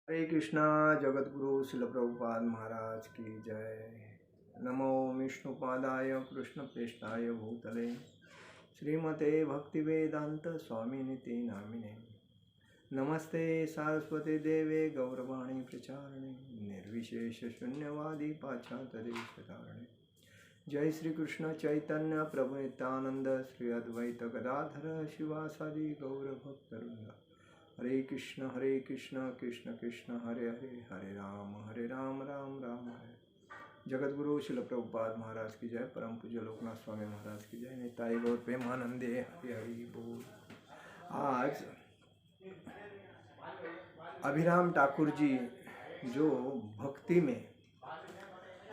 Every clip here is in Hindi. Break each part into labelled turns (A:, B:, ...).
A: हरे कृष्णा। जगत गुरु शिल प्रभुपाद महाराज की जय। नमो विष्णुपादाय कृष्ण प्रेष्ठाय भूतले श्रीमते भक्तिवेदांत स्वामिनिति नामिने। नमस्ते सारस्वती देवे गौरवाणी प्रचारणे निर्विशेष शून्यवादी पाश्चात्यदेशतारणे। जय श्री कृष्ण चैतन्य प्रभु नित्यानंद श्री अद्वैत गदाधर शिवासादि गौर भक्तवृंद। हरे कृष्ण कृष्ण कृष्ण हरे हरे, हरे राम राम राम हरे। जगत गुरु शिल प्रभुपाद महाराज की जय। परम पूज्य लोकनाथ स्वामी महाराज की जय। निताई गौर प्रेमानंदे हरि हरि बोल। आज अभिराम ठाकुर जी जो भक्ति में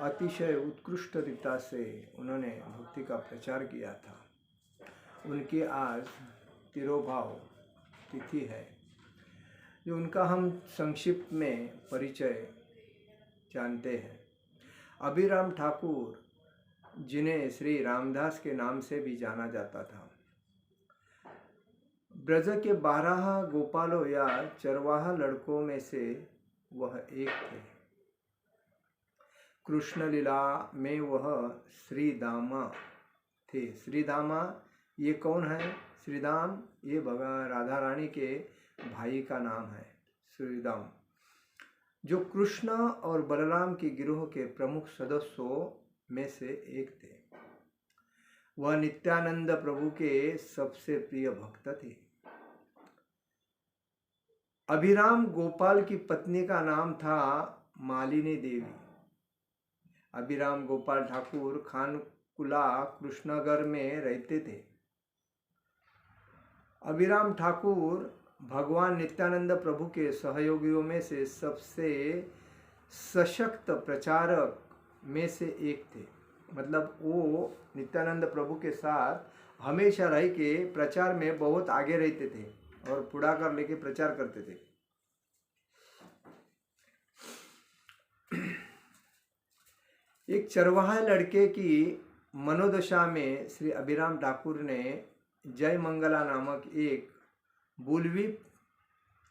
A: अतिशय उत्कृष्ट रीता से उन्होंने भक्ति का प्रचार किया था, उनकी आज तिरोभाव तिथि है। जो उनका हम संक्षिप्त में परिचय जानते हैं। अभिराम ठाकुर जिन्हें श्री रामदास के नाम से भी जाना जाता था, ब्रज के 12 गोपालों या चरवाहा लड़कों में से वह एक थे। कृष्ण लीला में वह श्रीदामा थे। श्रीदामा ये कौन है? श्रीदाम ये भगवान राधा रानी के भाई का नाम है श्रीदाम, जो कृष्ण और बलराम के गिरोह के प्रमुख सदस्यों में से एक थे। वह नित्यानंद प्रभु के सबसे प्रिय भक्त थे। अभिराम गोपाल की पत्नी का नाम था मालिनी देवी। अभिराम गोपाल ठाकुर खानकुला कृष्णनगर में रहते थे। अभिराम ठाकुर भगवान नित्यानंद प्रभु के सहयोगियों में से सबसे सशक्त प्रचारक में से एक थे। मतलब वो नित्यानंद प्रभु के साथ हमेशा रह के प्रचार में बहुत आगे रहते थे और पुढ़ाकार लेके प्रचार करते थे। एक चरवाहा लड़के की मनोदशा में श्री अभिराम ठाकुर ने जय मंगला नामक एक बुलवी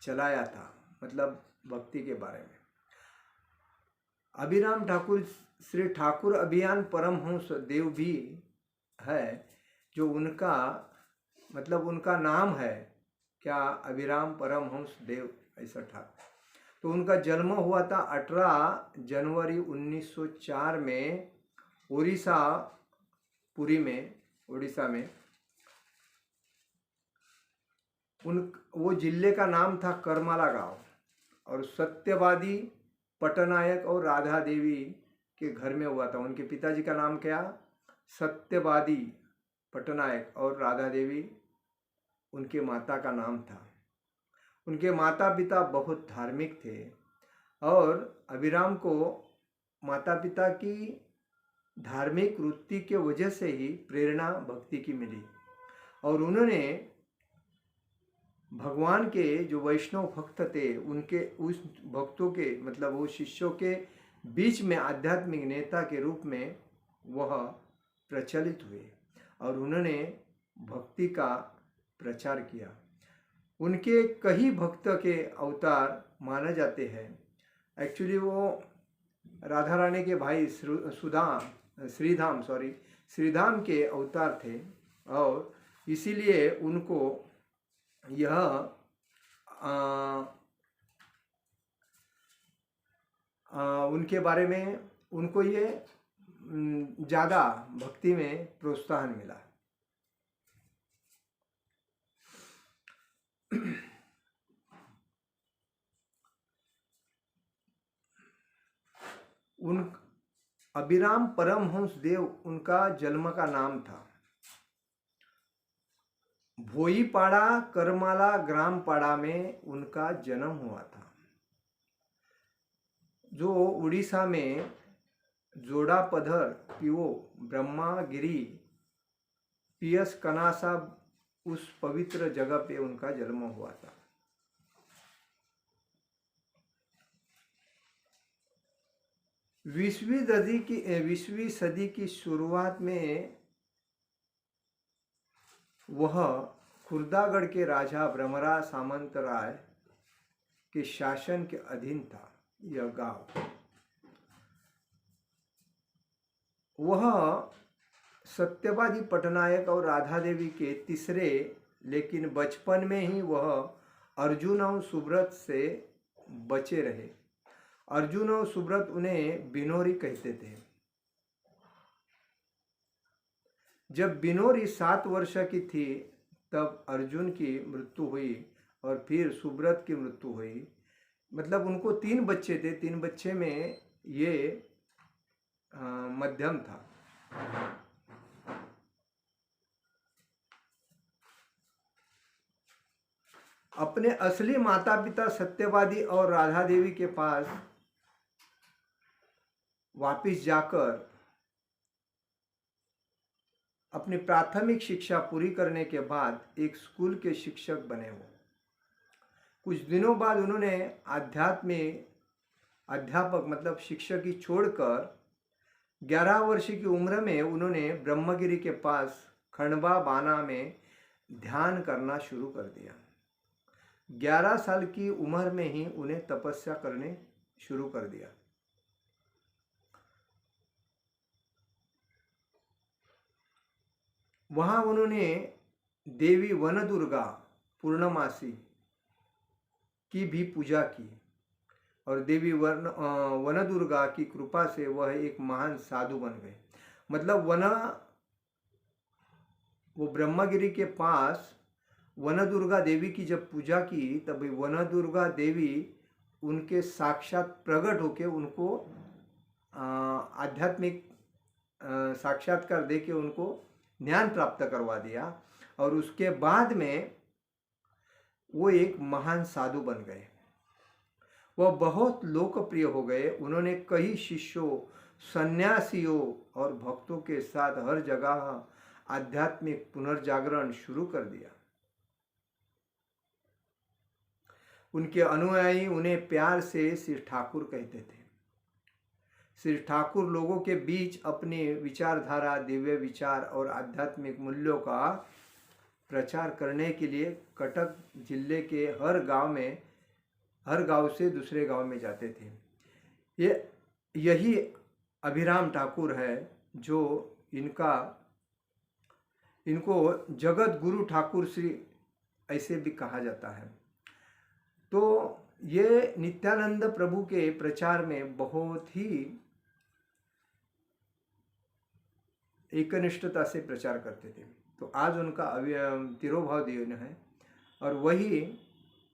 A: चलाया था, मतलब भक्ति के बारे में। अभिराम ठाकुर श्री ठाकुर अभियान परमहंस देव भी है, जो उनका मतलब उनका नाम है क्या, अभिराम परमहंस देव ऐसा ठाकुर। तो उनका जन्म हुआ था 18 जनवरी 1904 में उड़ीसा पुरी में, उड़ीसा में। वो जिले का नाम था करमाला गांव। और सत्यवादी पटनायक और राधा देवी के घर में हुआ था। उनके पिताजी का नाम क्या? सत्यवादी पटनायक और राधा देवी उनके माता का नाम था। उनके माता पिता बहुत धार्मिक थे और अभिराम को माता पिता की धार्मिक वृत्ति के वजह से ही प्रेरणा भक्ति की मिली। और उन्होंने भगवान के जो वैष्णव भक्त थे, उनके उस भक्तों के मतलब वो शिष्यों के बीच में आध्यात्मिक नेता के रूप में वह प्रचलित हुए और उन्होंने भक्ति का प्रचार किया। उनके कई भक्त के अवतार माने जाते हैं। एक्चुअली वो राधा रानी के भाई श्रीधाम के अवतार थे और इसीलिए उनको यह उनके बारे में उनको ये ज़्यादा भक्ति में प्रोत्साहन मिला। उन अभिराम परमहंस देव उनका जन्म का नाम था। भोईपाड़ा करमाला ग्राम पाड़ा में उनका जन्म हुआ था, जो उड़ीसा में जोड़ापधर पीओ ब्रह्मागिरी पीएस कनासा उस पवित्र जगह पे उनका जन्म हुआ था। बीसवीं सदी की शुरुआत में वह खुर्दागढ़ के राजा भ्रमरा सामंतराय के शासन के अधीन था यह गांव। वह सत्यवादी पटनायक और राधा देवी के तीसरे, लेकिन बचपन में ही वह अर्जुन और सुब्रत से बचे रहे। अर्जुन और सुब्रत उन्हें बिनोरी कहते थे। जब बिनोरी 7 वर्ष की थी तब अर्जुन की मृत्यु हुई और फिर सुब्रत की मृत्यु हुई। मतलब उनको 3 बच्चे थे, 3 बच्चे में ये मध्यम था। अपने असली माता पिता सत्यवादी और राधा देवी के पास वापिस जाकर अपनी प्राथमिक शिक्षा पूरी करने के बाद एक स्कूल के शिक्षक बने हो। कुछ दिनों बाद उन्होंने अध्यापक मतलब शिक्षक की छोड़कर 11 वर्ष की उम्र में उन्होंने ब्रह्मगिरी के पास खंडवा बाना में ध्यान करना शुरू कर दिया। 11 साल की उम्र में ही उन्हें तपस्या करने शुरू कर दिया। वहाँ उन्होंने देवी वनदुर्गा पूर्णमासी की भी पूजा की और देवी वनदुर्गा की कृपा से वह एक महान साधु बन गए। मतलब वो ब्रह्मगिरी के पास वनदुर्गा देवी की जब पूजा की तब वनदुर्गा देवी उनके साक्षात प्रकट होके उनको आध्यात्मिक साक्षात्कार दे के उनको ज्ञान प्राप्त करवा दिया और उसके बाद में वो एक महान साधु बन गए। वह बहुत लोकप्रिय हो गए। उन्होंने कई शिष्यों, सन्यासियों और भक्तों के साथ हर जगह आध्यात्मिक पुनर्जागरण शुरू कर दिया। उनके अनुयायी उन्हें प्यार से श्री ठाकुर कहते थे। श्री ठाकुर लोगों के बीच अपनी विचारधारा, दिव्य विचार और आध्यात्मिक मूल्यों का प्रचार करने के लिए कटक जिले के हर गांव से दूसरे गांव में जाते थे। यही अभिराम ठाकुर है जो इनको जगत गुरु ठाकुर श्री ऐसे भी कहा जाता है। तो ये नित्यानंद प्रभु के प्रचार में बहुत ही एकनिष्ठता से प्रचार करते थे। तो आज उनका तिरोभाव दिन है और वही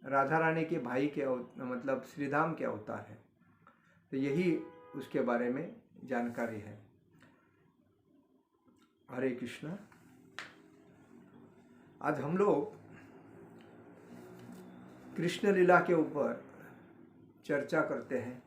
A: राधा रानी के भाई के मतलब श्रीधाम के अवतार है। तो यही उसके बारे में जानकारी है। हरे कृष्णा। आज हम लोग कृष्ण लीला के ऊपर चर्चा करते हैं।